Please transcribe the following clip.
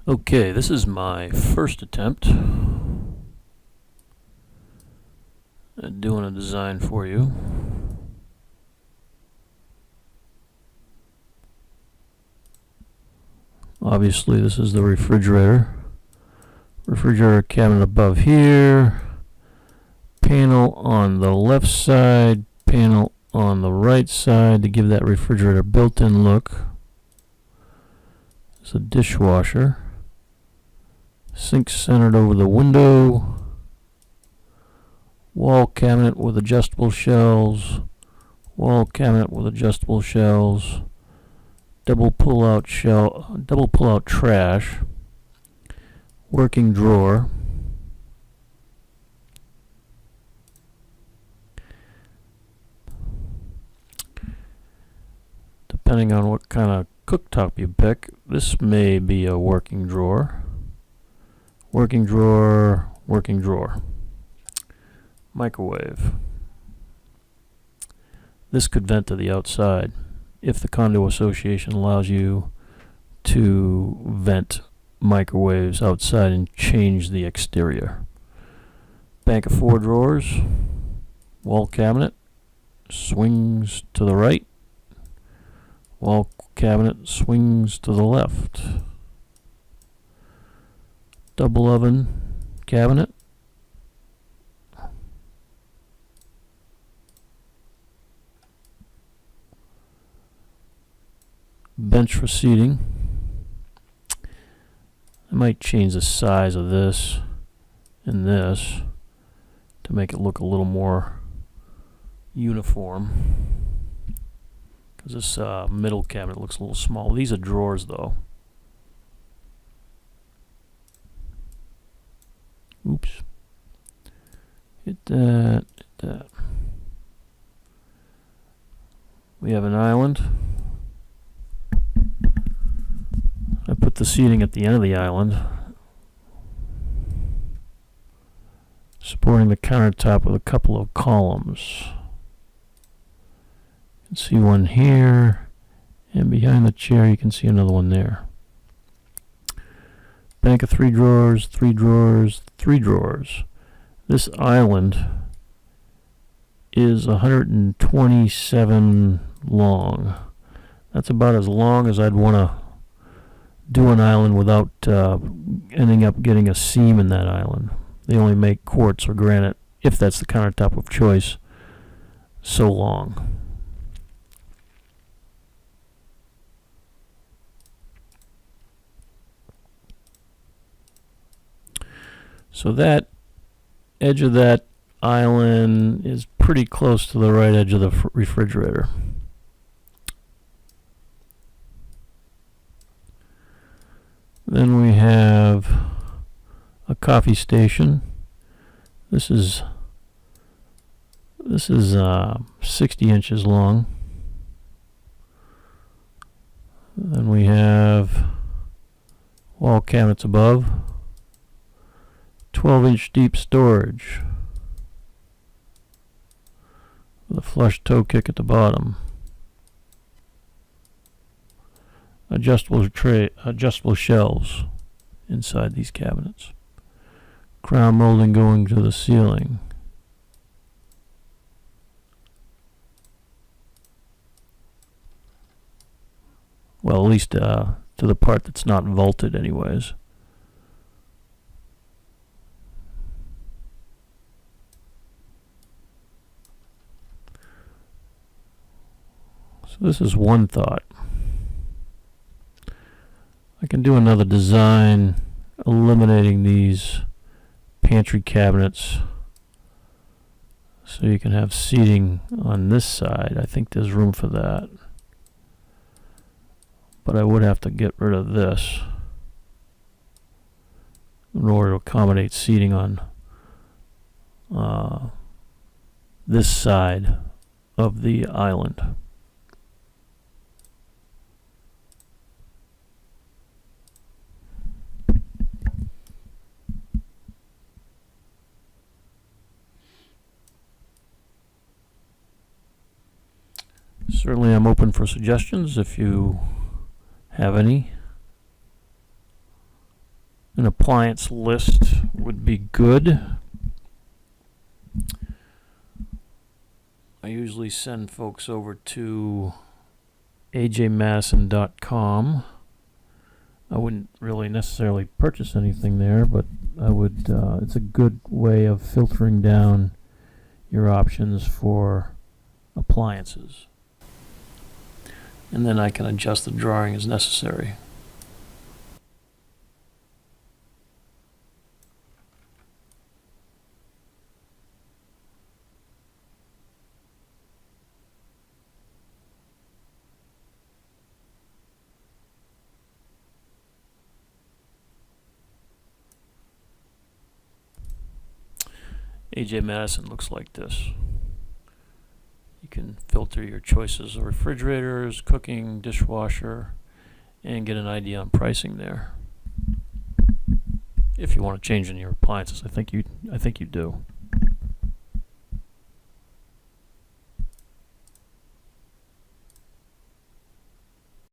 Okay, this is my first attempt at doing a design for you. Obviously, this is the refrigerator cabinet above here, panel on the left side, panel on the right side to give that refrigerator built-in look. It's a dishwasher, sink centered over the window, wall cabinet with adjustable shelves, wall cabinet with adjustable shelves, double pull-out trash, working drawer, depending on what kind of cooktop you pick, this may be a working drawer. Working drawer, working drawer. Microwave. This could vent to the outside if the condo association allows you to vent microwaves outside and change the exterior. Bank of 4 drawers. Wall cabinet swings to the right. Wall cabinet swings to the left. Double oven cabinet. Bench for seating. I might change the size of this and this to make it look a little more uniform, because this middle cabinet looks a little small. These are drawers though. Oops. Hit that, hit that. We have an island. I put the seating at the end of the island, supporting the countertop with a couple of columns. You can see one here, and behind the chair you can see another one there. Bank of 3 drawers, 3 drawers, 3 drawers. This island is 127 long. That's about as long as I'd want to do an island without ending up getting a seam in that island. They only make quartz or granite, if that's the countertop of choice, so long. So that edge of that island is pretty close to the right edge of the refrigerator. Then we have a coffee station. This is 60 inches long. Then we have wall cabinets above. 12-inch deep storage with a flush toe kick at the bottom. Adjustable shelves inside these cabinets. Crown molding going to the ceiling. Well, at least to the part that's not vaulted anyways. So this is one thought. I can do another design eliminating these pantry cabinets so you can have seating on this side. I think there's room for that, but I would have to get rid of this in order to accommodate seating on this side of the island. Certainly I'm open for suggestions if you have any. An appliance list would be good. I usually send folks over to ajmadison.com. I wouldn't really necessarily purchase anything there, but I would. It's a good way of filtering down your options for appliances. And then I can adjust the drawing as necessary. AJ Madison looks like this. You can filter your choices of refrigerators, cooking, dishwasher, and get an idea on pricing there. If you want to change any of your appliances, I think you do.